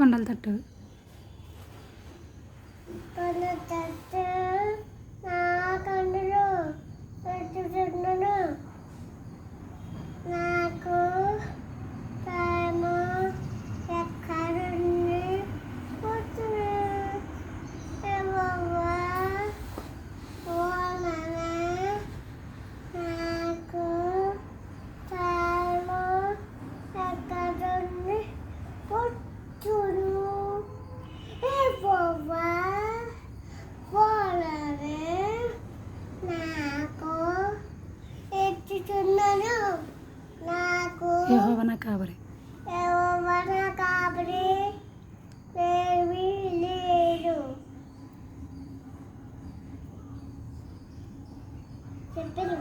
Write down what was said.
కొండల తట్టు నాకు టైము ఎక్కడుంది నాకు టైము ఎక్కడుంది పుట్టును నాకు ఎత్తుతున్నాను నాకు యెహోవా నా కాపరి యెహోవా నా కాపరి ఏమీ లేదు చెప్పాను.